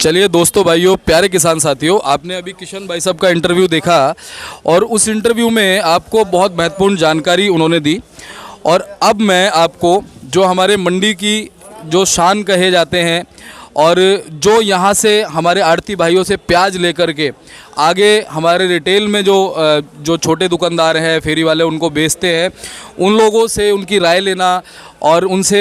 चलिए दोस्तों, भाइयों, प्यारे किसान साथियों, आपने अभी किशन भाई साहब का इंटरव्यू देखा और उस इंटरव्यू में आपको बहुत महत्वपूर्ण जानकारी उन्होंने दी। और अब मैं आपको जो हमारे मंडी की जो शान कहे जाते हैं और जो यहाँ से हमारे आड़ती भाइयों से प्याज लेकर के आगे हमारे रिटेल में जो छोटे दुकानदार हैं, फेरी वाले उनको बेचते हैं, उन लोगों से उनकी राय लेना और उनसे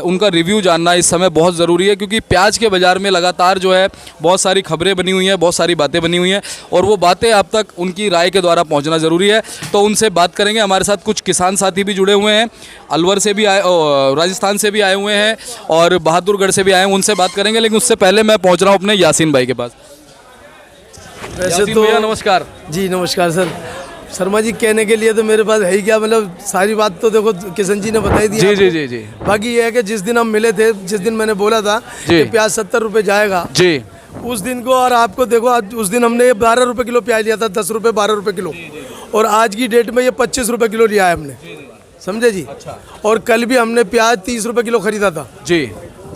उनका रिव्यू जानना इस समय बहुत ज़रूरी है। क्योंकि प्याज के बाज़ार में लगातार जो है बहुत सारी खबरें बनी हुई हैं, बहुत सारी बातें बनी हुई हैं और वो बातें आप तक उनकी राय के द्वारा पहुंचना ज़रूरी है। तो उनसे बात करेंगे। हमारे साथ कुछ किसान साथी भी जुड़े हुए हैं, अलवर से भी आए, राजस्थान से भी आए हुए हैं और बहादुरगढ़ से भी आए हैं, उनसे बात करेंगे। लेकिन उससे पहले मैं पहुँच रहा हूँ अपने यासीन भाई के पास। वैसे तो भैया नमस्कार। जी नमस्कार सर। शर्मा जी कहने के लिए तो मेरे पास है ही क्या, मतलब सारी बात तो देखो किशन जी ने बताई दी। जी जी जी जी। बाकी ये है कि जिस दिन हम मिले थे, जिस दिन मैंने बोला था कि प्याज 70 रुपये जाएगा जी, उस दिन को और आपको देखो आज उस दिन हमने 12 रुपये किलो प्याज लिया था, 10 रुपये 12 रुपये किलो, और आज की डेट में ये 25 रुपये किलो लिया है हमने, समझे जी। अच्छा। और कल भी हमने प्याज 30 रुपये किलो खरीदा था जी,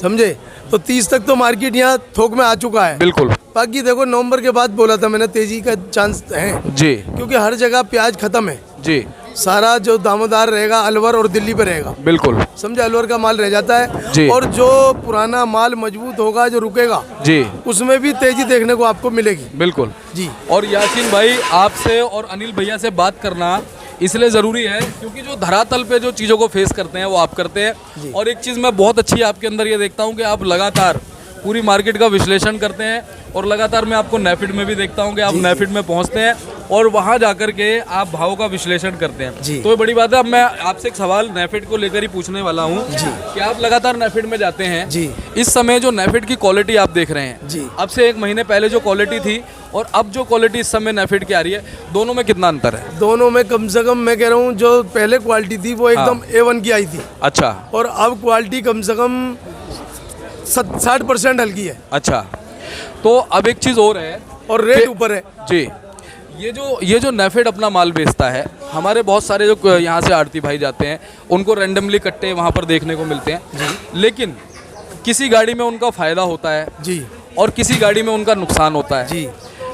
समझे। तो 30 तक तो मार्केट यहाँ थोक में आ चुका है। बिल्कुल। बाकी देखो नवंबर के बाद बोला था मैंने, तेजी का चांस है जी, क्योंकि हर जगह प्याज खत्म है जी, सारा जो दामोदार रहेगा अलवर और दिल्ली पे रहेगा, बिल्कुल समझे। अलवर का माल रह जाता है जी। और जो पुराना माल मजबूत होगा, जो रुकेगा जी, उसमें भी तेजी देखने को आपको मिलेगी। बिल्कुल जी। और यासीन भाई, आपसे और अनिल भैया से बात करना इसलिए ज़रूरी है क्योंकि जो धरातल पे जो चीज़ों को फेस करते हैं वो आप करते हैं। और एक चीज़ मैं बहुत अच्छी आपके अंदर ये देखता हूँ कि आप लगातार पूरी मार्केट का विश्लेषण करते हैं और लगातार मैं आपको नेफिड में भी देखता हूँ कि आप नेफिड में पहुँचते हैं और वहाँ जाकर के आप भावों का विश्लेषण करते हैं। तो ये बड़ी बात है। अब मैं आपसे एक सवाल नेफिड को लेकर ही पूछने वाला हूँ कि आप लगातार नेफिड में जाते हैं जी। इस समय जो नेफिड की क्वालिटी आप देख रहे हैं जी, अब से 1 महीने पहले जो क्वालिटी थी और अब जो क्वालिटी इस समय नेफिड की आ रही है, दोनों में कितना अंतर है? दोनों में कम से कम मैं कह रहा हूँ जो पहले क्वालिटी थी वो एकदम A1 की आई थी। अच्छा। और अब क्वालिटी कम से कम 60% हल्की है। अच्छा। तो अब एक चीज़ और है और रेट ऊपर है जी। ये जो नेफेड अपना माल बेचता है, हमारे बहुत सारे जो यहाँ से आड़ती भाई जाते हैं उनको रैंडमली कट्टे वहाँ पर देखने को मिलते हैं, लेकिन किसी गाड़ी में उनका फ़ायदा होता है जी और किसी गाड़ी में उनका नुकसान होता है जी।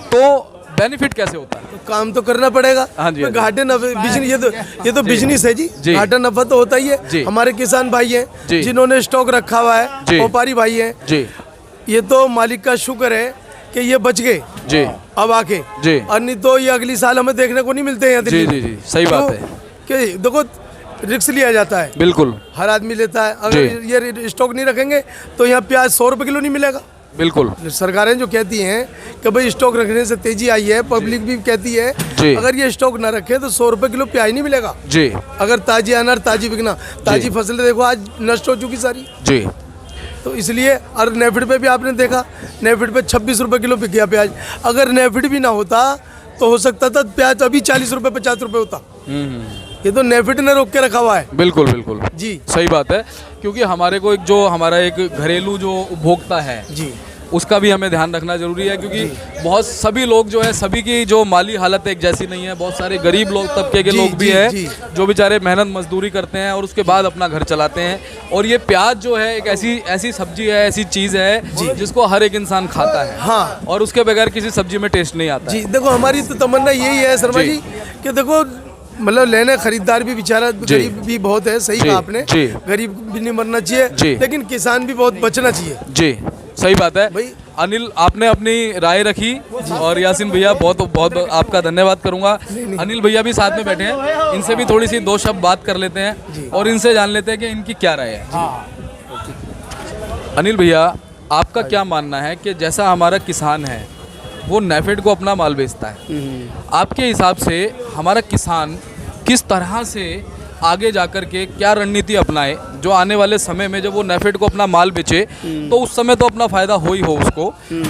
तो बेनिफिट कैसे होता है? तो काम तो करना पड़ेगा। हाँ जी। घाटे नफे ये तो बिजनेस है जी। घाटा नफा तो होता ही है। हमारे किसान भाई हैं जिन्होंने स्टॉक रखा हुआ है, व्यापारी भाई हैं जी, ये तो मालिक का शुक्र है कि ये बच गए जी अब आके जी। और नहीं तो ये अगली साल हमें देखने को नहीं मिलते हैं जी जी जी। सही बात है कि देखो रिस्क लिया जाता है, बिल्कुल हर आदमी लेता है। अगर ये स्टॉक नहीं रखेंगे तो यहाँ प्याज 100 रुपये किलो नहीं मिलेगा। बिल्कुल। सरकारें जो कहती हैं कि भाई स्टॉक रखने से तेजी आई है, पब्लिक भी कहती है अगर ये स्टॉक ना रखे तो 100 रुपये किलो प्याज नहीं मिलेगा जी। अगर ताजी अनार ताजी बिकना, ताजी फसलें देखो आज नष्ट हो चुकी सारी जी। तो इसलिए और नेफिड पे भी आपने देखा, नेफिड पे 26 रुपये किलो बिक गया प्याज। अगर नेफिड भी ना होता तो हो सकता था प्याज अभी 40 रुपये 50 रुपये होता। ये तो नेफिड ने रोक के रखा हुआ है। बिल्कुल बिल्कुल जी, सही बात है। क्योंकि हमारे को हमारा एक घरेलू जो उपभोक्ता है जी, उसका भी हमें ध्यान रखना जरूरी है। क्योंकि बहुत सभी लोग जो है, सभी की जो माली हालत एक जैसी नहीं है। बहुत सारे गरीब लोग तबके के लोग भी हैं जो बेचारे मेहनत मजदूरी करते हैं और उसके बाद अपना घर चलाते हैं। और ये प्याज जो है एक ऐसी सब्जी है, ऐसी चीज़ है जिसको हर एक इंसान खाता है। हाँ। और उसके बगैर किसी सब्जी में टेस्ट नहीं आता जी। देखो हमारी तो तमन्ना यही है शर्मा जी कि देखो मतलब लेने खरीदार भी बेचारा गरीब भी बहुत है, सही कहा आपने, गरीब भी नहीं मरना चाहिए, लेकिन किसान भी बहुत बचना चाहिए जी। सही बात है भाई। अनिल, आपने अपनी राय रखी और यासीन भैया बहुत बहुत आपका धन्यवाद करूंगा। अनिल भैया भी साथ में बैठे हैं, इनसे भी थोड़ी सी 2 शब्द बात कर लेते हैं और इनसे जान लेते हैं कि इनकी क्या राय है। अनिल भैया, आपका क्या मानना है कि जैसा हमारा किसान है वो नेफेड को अपना माल बेचता है, आपके हिसाब से हमारा किसान किस तरह से आगे जाकर के क्या रणनीति अपनाए जो आने वाले समय में जब वो नेफेड को अपना माल बेचे तो उस समय तो अपना फ़ायदा हो ही हो उसको,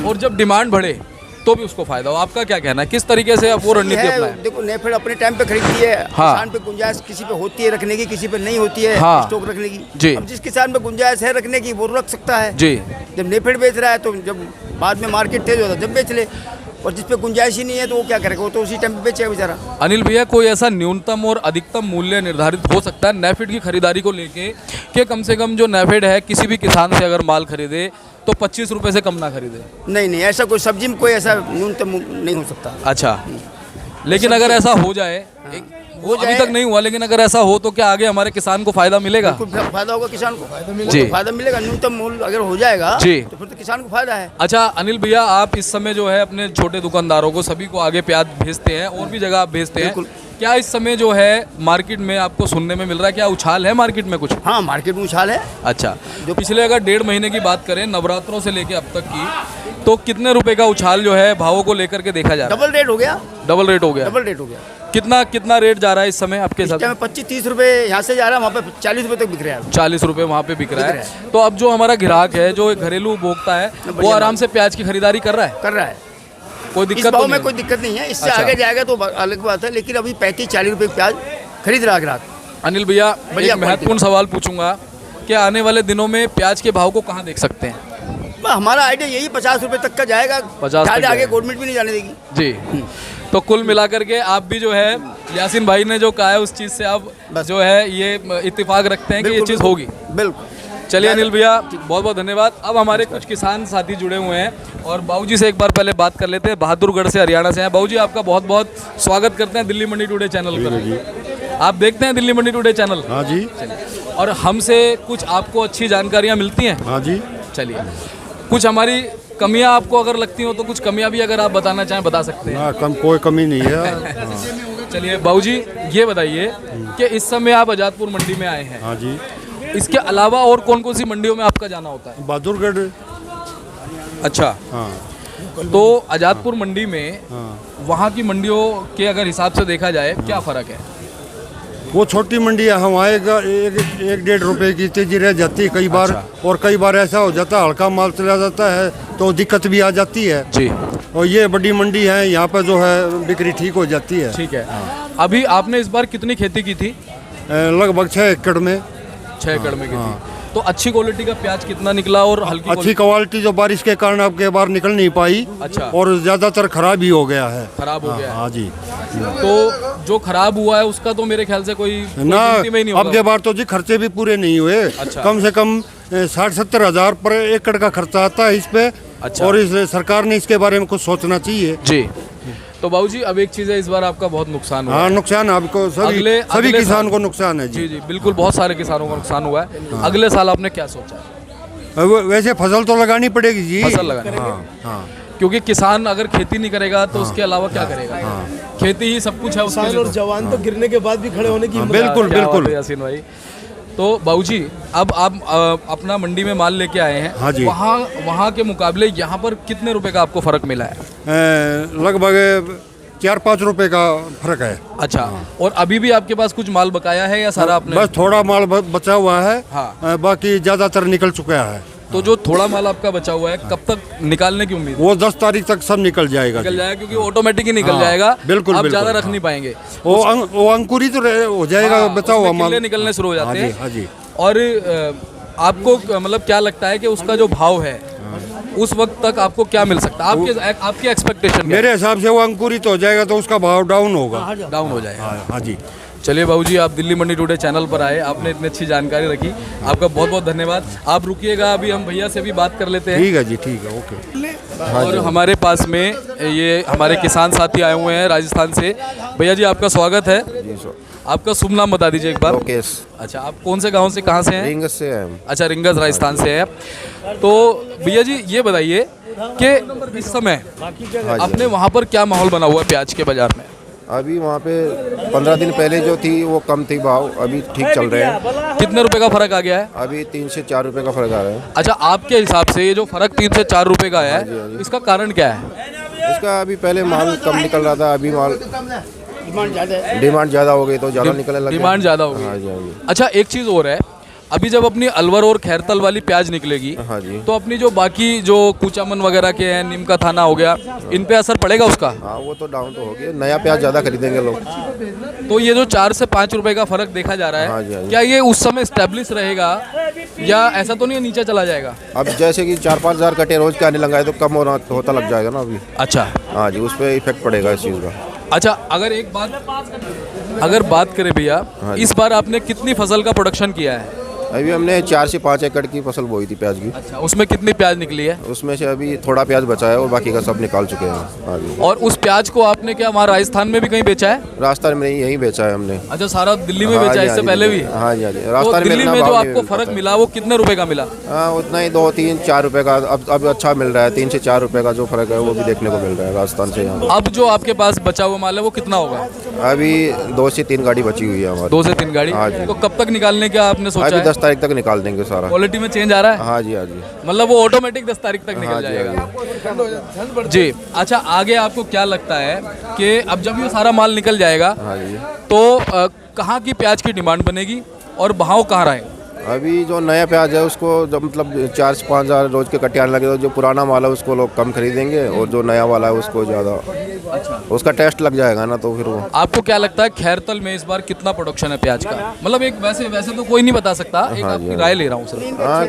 और जब डिमांड बढ़े तो भी उसको फायदा हो? आपका क्या कहना है, किस तरीके से आप वो रणनीति अपनाएं? देखो नेफेड अपने टाइम पे खरीदती है। हाँ। किसान पे गुंजाइश किसी पे होती है रखने की, किसी पे नहीं होती है। हाँ। स्टॉक रखने की जी। अब जिस किसान पे गुंजाइश है रखने की वो रख सकता है जी। जब नेफेड बेच रहा है तो जब बाद में मार्केट तेज होता है जब बेच ले, और जिस पे गुंजाइश ही नहीं है तो वो क्या करेगा, वो तो उसी टाइम पे बेचेगा बेचारा। अनिल भैया, कोई ऐसा न्यूनतम और अधिकतम मूल्य निर्धारित हो सकता है नेफेड की खरीदारी को लेके कि कम से कम जो नेफेड है किसी भी किसान से अगर माल खरीदे तो 25 रुपए से कम ना खरीदे। नहीं नहीं, ऐसा कोई सब्जी में कोई ऐसा न्यूनतम नहीं हो सकता। अच्छा, लेकिन अगर ऐसा हो जाए, हो अभी जाए तक नहीं हुआ, लेकिन अगर ऐसा हो तो क्या आगे हमारे किसान को फायदा मिलेगा? बिल्कुल फायदा होगा किसान को, जी। फायदा मिलेगा। न्यूनतम मूल्य अगर हो जाएगा जी। तो फिर तो किसान को फायदा है। अच्छा अनिल भैया, आप इस समय जो है अपने छोटे दुकानदारों को सभी को आगे प्याज भेजते हैं और भी जगह आप भेजते हैं, बिल्कुल। क्या इस समय जो है मार्केट में आपको सुनने में मिल रहा है, क्या उछाल है मार्केट में कुछ? हाँ, मार्केट में उछाल है। अच्छा, जो पिछले अगर 1.5 महीने की बात करें नवरात्रों से लेके अब तक की, तो कितने रुपए का उछाल जो है भावों को लेकर के देखा जा रहा है? डबल रेट हो गया। डबल रेट हो गया। डबल रेट हो गया। कितना रेट जा रहा है इस समय आपके इस साथ? टाइम 25-30 रुपए यहाँ से जा रहा है, वहाँ पे 40 रुपए तक बिक रहा है। 40 रुपए वहाँ पे बिक रहा बिक है। रहा तो अब जो हमारा ग्राहक है, जो घरेलू उपभोक्ता है, वो बढ़िया आराम से प्याज की खरीदारी कर रहा है, कर रहा है। कोई इस दिक्कत भाव तो में नहीं? कोई दिक्कत नहीं है। इससे अच्छा। आगे जाएगा तो अलग बात है, लेकिन अभी 35-40 रुपए प्याज खरीद रहा है ग्राहक। अनिल भैया, बढ़िया एक महत्वपूर्ण सवाल पूछूंगा कि आने वाले दिनों में प्याज के भाव को कहाँ देख सकते हैं? हमारा आइडिया यही 50 रुपए तक का जाएगा। 50 तक आगे जाएगा। गवर्नमेंट भी नहीं जाने देगी। जी। तो कुल मिलाकर के आप भी जो है यासीन भाई ने जो कहा है उस चीज़ से आप बस। जो है ये इत्तेफाक रखते हैं कि ये बिल्कुल, चीज़ होगी। बिल्कुल। चलिए अनिल भैया, बहुत बहुत धन्यवाद। अब हमारे कुछ किसान साथी जुड़े हुए हैं और बाबूजी से एक बार पहले बात कर लेते हैं। बहादुरगढ़ से, हरियाणा से हैं बाबूजी। आपका बहुत बहुत स्वागत करते हैं दिल्ली मंडी टुडे चैनल पर। आप देखते हैं दिल्ली मंडी टुडे चैनल? हाँ जी। और हमसे कुछ आपको अच्छी जानकारियाँ मिलती हैं? हाँ जी। चलिए, कुछ हमारी कमियां आपको अगर लगती हो तो कुछ कमियां भी अगर आप बताना चाहें बता सकते हैं। ना कोई कमी नहीं है। चलिए बाबूजी, ये बताइए कि इस समय आप आजादपुर मंडी में आए हैं, हाँ जी। इसके अलावा और कौन कौन सी मंडियों में आपका जाना होता है? बहादुरगढ़। अच्छा, हाँ तो आजादपुर मंडी में हाँ। वहाँ की मंडियों के अगर हिसाब से देखा जाए क्या फ़र्क है? वो छोटी मंडी है, हम आएगा 1-1.5 रुपए की तेजी रह जाती है कई बार। अच्छा। और कई बार ऐसा हो जाता है हल्का माल चला जाता है तो दिक्कत भी आ जाती है। जी, और ये बड़ी मंडी है, यहाँ पर जो है बिक्री ठीक हो जाती है। ठीक है। अभी आपने इस बार कितनी खेती की थी? लगभग 6 एकड़ में। 6 एकड़ में की थी। तो अच्छी क्वालिटी का प्याज कितना निकला और हल्की अच्छी क्वालिटी जो बारिश के कारण अब के बार निकल नहीं पाई। अच्छा। और ज्यादातर खराब ही हो गया है। खराब हो गया है? हाँ जी। तो जो खराब हुआ है उसका तो मेरे ख्याल से कोई ना गिनती में ही नहीं अब होगा। के बार तो जी खर्चे भी पूरे नहीं हुए। अच्छा। कम से कम 60-70 हजार पर एकड़ का खर्चा आता है इस पे। अच्छा। और इस सरकार ने इसके बारे में कुछ सोचना चाहिए। जी। तो बाबूजी, अब एक चीज़ है, इस बार आपका बहुत नुकसान हुआ हाँ, है। नुकसान आपको सभी अगले किसान साल- को नुकसान है जी जी। जी बिल्कुल, बहुत सारे किसानों का नुकसान हुआ है। अगले साल आपने क्या सोचा है? वैसे फसल तो लगानी पड़ेगी जी। फसल लगानी? हाँ हाँ। क्योंकि किसान अगर खेती नहीं करेगा तो उसके अलावा क्या करेगा? खेती ही सब कुछ है उसके किसान लिए और तो। जवान तो गिरने के बाद भी खड़े होने की हिम्मत बिल्कुल क्या बात बिल्कुल। है यासीन भाई। तो बाबूजी, अब आप अपना मंडी में माल लेके आए हैं। हाँ जी। वहाँ के मुकाबले यहाँ पर कितने रुपए का आपको फर्क मिला है? लगभग 4-5 रुपए का फर्क है। अच्छा, और अभी भी आपके पास कुछ माल बकाया है या सारा आपने? बस थोड़ा माल बचा हुआ है। हाँ। बाकी ज्यादातर निकल चुका है। तो जो थोड़ा माल आपका बचा हुआ है, कब तक निकालने की उम्मीद है? वो 10 तारीख तक सब निकल जाएगा निकल जी। जाएगा क्योंकि ऑटोमेटिक ही निकल हाँ, जाएगा। बिल्कुल, आप बिल्कुल, ज्यादा रख हाँ। नहीं पाएंगे। वो अंकुरित हो जाएगा। हाँ, बचा हुआ उसमें माल किल्ले निकलने शुरू हो हाँ जाते जी, हैं। हाँ जी। और आपको मतलब क्या लगता है कि उसका जो भाव है उस वक्त तक आपको क्या मिल सकता है? आपकी एक्सपेक्टेशन मेरे हिसाब से वो अंकुरित हो जाएगा तो उसका भाव डाउन होगा। डाउन हो जाएगा। हाँ हाँ जी। चलिए बाबूजी, आप दिल्ली मंडी टुडे चैनल पर आए, आपने इतनी अच्छी जानकारी रखी, आपका बहुत बहुत धन्यवाद। आप रुकिएगा, अभी हम भैया से भी बात कर लेते हैं। ठीक है जी, ठीक है, ओके। और हमारे पास में ये हमारे किसान साथी आए हुए हैं राजस्थान से। भैया जी, आपका स्वागत है। जी सर। आपका शुभ नाम बता दीजिए एक बार। लोकेश। अच्छा, आप कौन से गांव से, कहाँ से हैं? रिंगस से हैं। अच्छा, रिंगस राजस्थान से हैं। तो भैया जी, ये बताइए कि इस समय अपने वहाँ पर क्या माहौल बना हुआ है प्याज के बाजार में? अभी वहाँ पे 15 दिन पहले जो थी वो कम थी भाव, अभी ठीक चल रहे हैं। कितने रुपए का फर्क आ गया है? अभी 3 से 4 रुपए का फर्क आ रहा है। अच्छा, आपके हिसाब से ये जो फर्क 3 से 4 रुपए का हाँ है, इसका कारण क्या है? इसका अभी पहले माल कम निकल रहा था, अभी माल डिमांड ज़्यादा हो गई तो ज़्यादा निकलने लगा। डिमांड ज़्यादा हो हाँ गई। जी, हाँ जी। अच्छा, एक चीज़ और है, अभी जब अपनी अलवर और खैरतल वाली प्याज निकलेगी, हाँ जी। तो अपनी जो बाकी जो कुचामन वगैरह के हैं, नीम का थाना हो गया, इन पे असर पड़ेगा उसका? हाँ, वो तो डाउन तो हो गया, नया प्याज ज़्यादा खरीदेंगे लोग। तो ये जो 4 से 5 रुपए का फर्क देखा जा रहा हाँ जी, हाँ है, जी। क्या ये उस समय स्टेब्लिश रहेगा या ऐसा तो नहीं है नीचे चला जाएगा? अब जैसे कि 4-5 हज़ार कटे रोज के आने लगा है तो कम होता लग जाएगा ना अभी। अच्छा। हाँ जी, उस पर इफेक्ट पड़ेगा इस चीज़ का। अच्छा, अगर बात करें भैया, हाँ जी। इस बार आपने कितनी फसल का प्रोडक्शन किया है? अभी हमने 4 से 5 एकड़ की फसल बोई थी प्याज की। अच्छा, उसमें कितनी प्याज निकली है? उसमें से अभी थोड़ा प्याज बचा है और बाकी का सब निकाल चुके हैं आगे। और उस प्याज को आपने क्या वहाँ राजस्थान में भी कहीं बेचा है? राजस्थान में यहीं बेचा है हमने। अच्छा, सारा दिल्ली में हाँ बेचा जी, है इससे हाँ जी, पहले भी? हाँ जी, हाँ जी। तो राजस्थान में दिल्ली इतना में जो भाव नहीं आपको मिलता फर्क था। मिला वो कितने रुपए का मिला? हाँ, उतना ही 2, 3, 4 रुपए का। अब अच्छा मिल रहा है। 3 से 4 रुपए का जो फर्क है वो भी देखने को मिल रहा है राजस्थान से यहाँ। अब जो आपके पास बचा हुआ माल है वो कितना होगा? अभी 2 से 3 गाड़ी बची हुई है हमारी। 2 से 3 गाड़ी? हाँ जी। तो कब तक निकालने का आपने सोचा अभी है? 10 तारीख तक निकाल देंगे सारा। क्वालिटी में चेंज आ रहा है? हाँ जी, हाँ जी। मतलब वो ऑटोमेटिक 10 तारीख तक निकल हाँ जी, जाएगा। जी, अच्छा, आगे आपको क्या लगता है कि अब जब ये सारा माल निकल जाएगा हाँ जी। तो कहाँ की प्याज की डिमांड बनेगी और भाव कहाँ रहेगा? अभी जो नया प्याज है उसको जब मतलब 4 से 5 हज़ार रोज के कट्टे आने लगे तो जो पुराना माल है उसको लोग कम खरीदेंगे और जो नया वाला है उसको ज़्यादा उसका टेस्ट लग जाएगा ना, तो फिर वो। आपको क्या लगता है खैरतल में इस बार कितना प्रोडक्शन है प्याज का? मतलब एक वैसे तो कोई नहीं बता सकता, एक आपकी राय ले रहा हूँ सिर्फ। हाँ,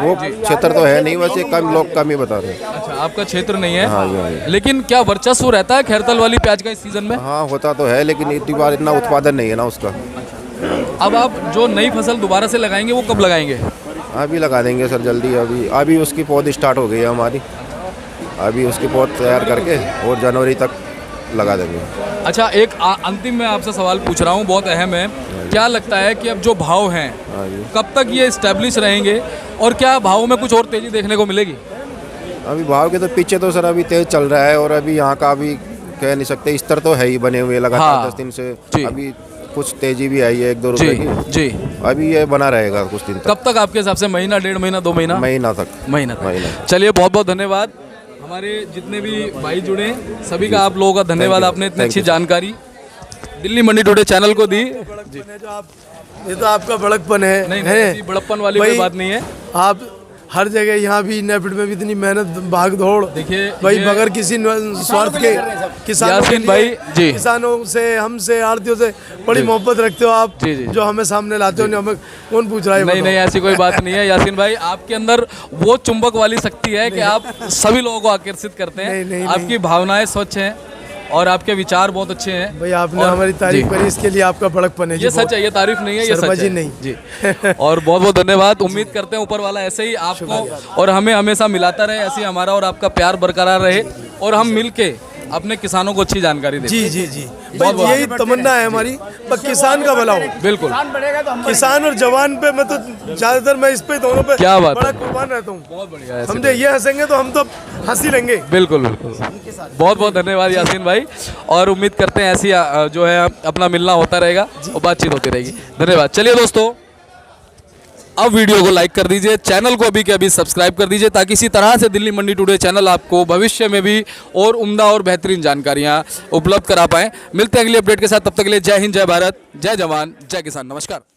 वो क्षेत्र तो है नहीं, वैसे लोग कम ही बता रहे हैं। अच्छा, आपका क्षेत्र नहीं है? हाँ जी, हाँ जी। लेकिन क्या वर्चस्व रहता है खैरतल वाली प्याज का इस सीजन में? हाँ, होता तो है लेकिन इतनी बार इतना उत्पादन नहीं है ना उसका। अब आप जो नई फसल दोबारा से लगाएंगे वो कब लगाएंगे? अभी लगा देंगे सर, जल्दी। अभी उसकी पौध स्टार्ट हो गई है हमारी। अभी उसकी पौध तैयार करके और जनवरी तक लगा देंगे। अच्छा, एक अंतिम मैं आपसे सवाल पूछ रहा हूँ, बहुत अहम है। क्या लगता है कि अब जो भाव हैं हाँ जी। कब तक ये स्टैब्लिश रहेंगे और क्या भाव में कुछ और तेजी देखने को मिलेगी? अभी भाव के तो पीछे तो सर अभी तेज चल रहा है और अभी यहाँ का अभी कह नहीं सकते। स्तर तो है ही बने हुए लगातार। हाँ, 10 दिन से जी। अभी कुछ तेजी भी आई है 1-2 रुपए जी की। जी। अभी ये बना रहेगा कुछ दिन तक। कब तक आपके हिसाब से? महीना, 1.5 महीना, 2 महीना? महीना तक। महीना तक। महीना। चलिए, बहुत बहुत धन्यवाद। हमारे जितने भी भाई जुड़े हैं सभी का आप लोगों का धन्यवाद, आपने इतनी अच्छी जानकारी दिल्ली मंडी टुडे चैनल को दी। ये तो आपका बड़कपन है। नहीं, ऐसी बड़प्पन वाली कोई बात नहीं है। आप हर जगह यहाँ भी नेपिड में भी इतनी मेहनत भाग दौड़, देखिए भाई बगैर किसी स्वार्थ के किसानों के यासीन भाई लिए, जी, किसानों से, हमसे, आड़तियों से बड़ी मोहब्बत रखते हो आप। जी, जी। जो हमें सामने लाते हो, हमें कौन पूछ रहा है? नहीं नहीं, ऐसी कोई बात नहीं है यासीन भाई। आपके अंदर वो चुंबक वाली शक्ति है कि आप सभी लोगों को आकर्षित करते हैं। नहीं, आपकी भावनाएं स्वच्छ हैं और आपके विचार बहुत अच्छे हैं। भाई आपने हमारी तारीफ करी, इसके लिए आपका बड़कपन है। ये सच है, ये तारीफ नहीं है, ये सच है। नहीं जी। और बहुत बहुत धन्यवाद। उम्मीद करते हैं ऊपर वाला ऐसे ही आपको और हमें हमेशा मिलाता रहे, ऐसे ही हमारा और आपका प्यार बरकरार रहे और हम मिलके अपने किसानों को अच्छी जानकारी दें। जी जी जी, भाई यही तमन्ना है हमारी, पर किसान का भला हो। बिल्कुल, किसान और जवान पे मैं तो ज्यादातर मैं इस पे दोनों पे क्या बात बड़ा है। कुर्बान रहता हूँ। बहुत बढ़िया है। समझे, ये हंसेंगे तो हम तो हंसी लेंगे। बिल्कुल बिल्कुल। बहुत बहुत धन्यवाद यासीन भाई, और उम्मीद करते हैं ऐसी जो है अपना मिलना होता रहेगा और बातचीत होती रहेगी। धन्यवाद। चलिए दोस्तों, अब वीडियो को लाइक कर दीजिए, चैनल को अभी के अभी सब्सक्राइब कर दीजिए ताकि इसी तरह से दिल्ली मंडी टुडे चैनल आपको भविष्य में भी और उम्दा और बेहतरीन जानकारियाँ उपलब्ध करा पाएँ। मिलते हैं अगली अपडेट के साथ, तब तक के लिए जय हिंद, जय भारत, जय जवान, जय किसान। नमस्कार।